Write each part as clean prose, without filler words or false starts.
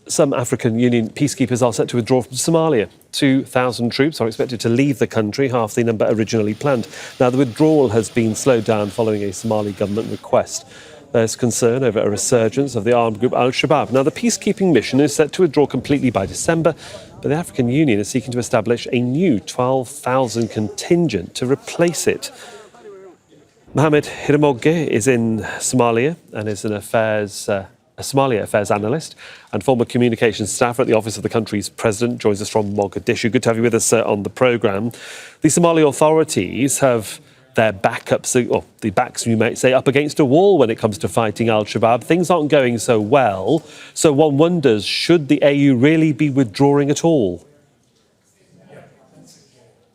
some African Union peacekeepers are set to withdraw from Somalia. 2,000 troops are expected to leave the country, half the number originally planned. Now, the withdrawal has been slowed down following a Somali government request. There's concern over a resurgence of the armed group Al-Shabab. Now, the peacekeeping mission is set to withdraw completely by December, but the African Union is seeking to establish a new 12,000 contingent to replace it. Mohammed Hirmoge is in Somalia and is a Somalia affairs analyst and former communications staffer at the office of the country's president, joins us from Mogadishu. Good to have you with us on the programme. The Somali authorities have their backups, or the backs, you might say, up against a wall when it comes to fighting Al-Shabaab. Things aren't going so well. So one wonders, should the AU really be withdrawing at all?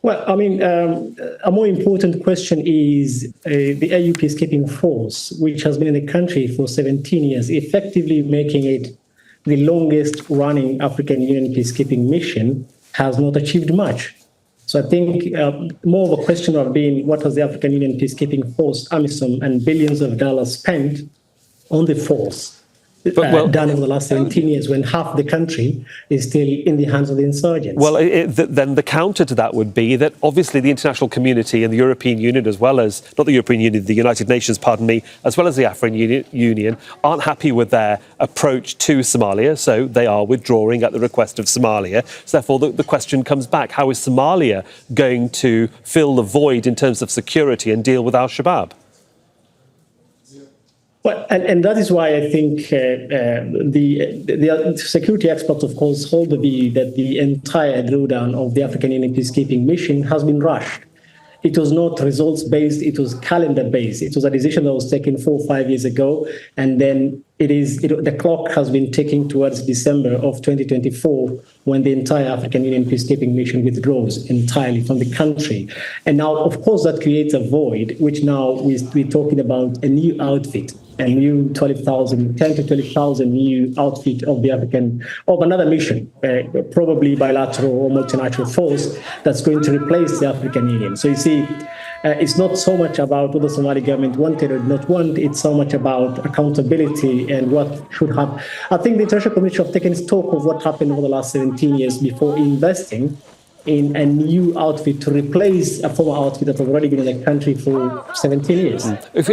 Well, I mean, a more important question is the AU peacekeeping force, which has been in the country for 17 years, effectively making it the longest running African Union peacekeeping mission, has not achieved much. So I think more of a question of being, what has the African Union peacekeeping force, AMISOM, and billions of dollars spent on the force done over the last 17 years when half the country is still in the hands of the insurgents? Well, then the counter to that would be that obviously the international community and the European Union, as well as, not the European Union, the United Nations, pardon me, as well as the African Union, aren't happy with their approach to Somalia, so they are withdrawing at the request of Somalia. So therefore, the question comes back, how is Somalia going to fill the void in terms of security and deal with Al-Shabaab? Well, and that is why I think the security experts, of course, hold the view that the entire drawdown of the African Union peacekeeping mission has been rushed. It was not results-based, it was calendar-based. It was a decision that was taken 4 or 5 years ago, and then the clock has been ticking towards December of 2024 when the entire African Union peacekeeping mission withdraws entirely from the country. And now, of course, that creates a void, which now we're talking about a new outfit, a new 10 to 12,000 new outfit of another mission, probably bilateral or multinational force that's going to replace the African Union. So you see, it's not so much about what the Somali government wanted or did not want, it's so much about accountability and what should happen. I think the international community have taken stock of what happened over the last 17 years before investing in a new outfit to replace a former outfit that has already been in the country for 17 years. If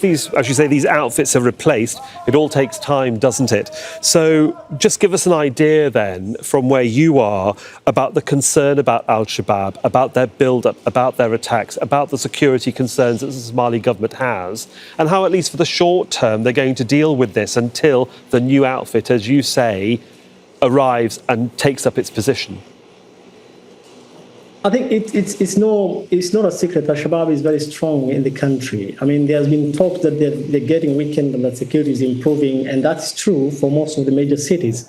these, as you say, these outfits are replaced, it all takes time, doesn't it? So just give us an idea then, from where you are, about the concern about Al-Shabaab, about their build-up, about their attacks, about the security concerns that the Somali government has, and how, at least for the short term, they're going to deal with this until the new outfit, as you say, arrives and takes up its position. I think it's not a secret that Al-Shabaab is very strong in the country. I mean, there's been talk that they're getting weakened and that security is improving, and that's true for most of the major cities.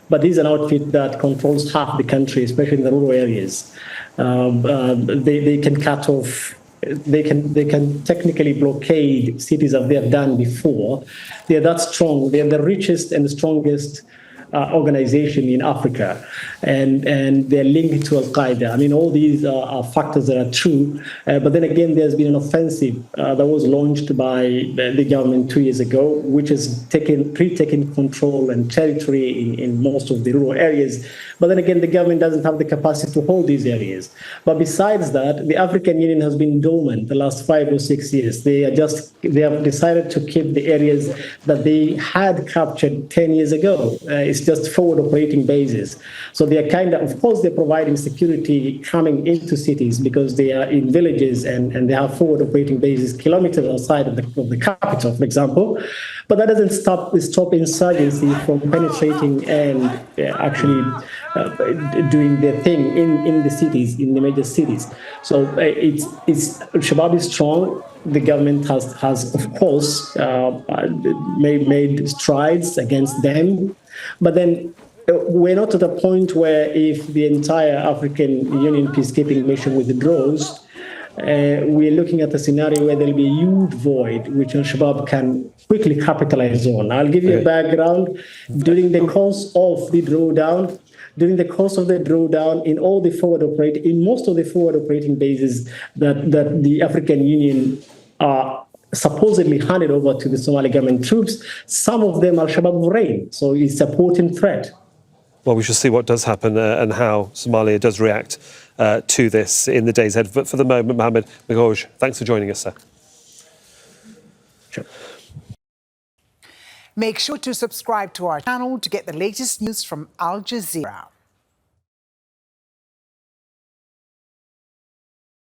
But this is an outfit that controls half the country, especially in the rural areas. They can cut off. They can technically blockade cities as they have done before. They're that strong. They're the richest and the strongest organization in Africa, and they're linked to Al-Qaeda. I mean, all these are factors that are true, but then again, there's been an offensive that was launched by the government 2 years ago, which has taken control and territory in most of the rural areas. But then again, the government doesn't have the capacity to hold these areas. But besides that, the African Union has been dormant the last 5 or 6 years. They have decided to keep the areas that they had captured 10 years ago. It's just forward operating bases. So they are of course, they're providing security coming into cities because they are in villages and they have forward operating bases kilometers outside of the capital, for example. But that doesn't stop insurgency from penetrating and actually doing their thing in the cities, in the major cities. So Al-Shabaab is strong. The government has of course, made strides against them. But then we're not at a point where if the entire African Union peacekeeping mission withdraws, we're looking at a scenario where there'll be a huge void, which Al-Shabaab can quickly capitalize on. I'll give you a background. During the course of the drawdown, in most of the forward operating bases that the African Union supposedly handed over to the Somali government troops. Some of them Al-Shabaab will raid, so it's a potent threat. Well, we shall see what does happen and how Somalia does react to this in the days ahead. But for the moment, Mohammed Hirmoge, thanks for joining us, sir. Sure. Make sure to subscribe to our channel to get the latest news from Al Jazeera.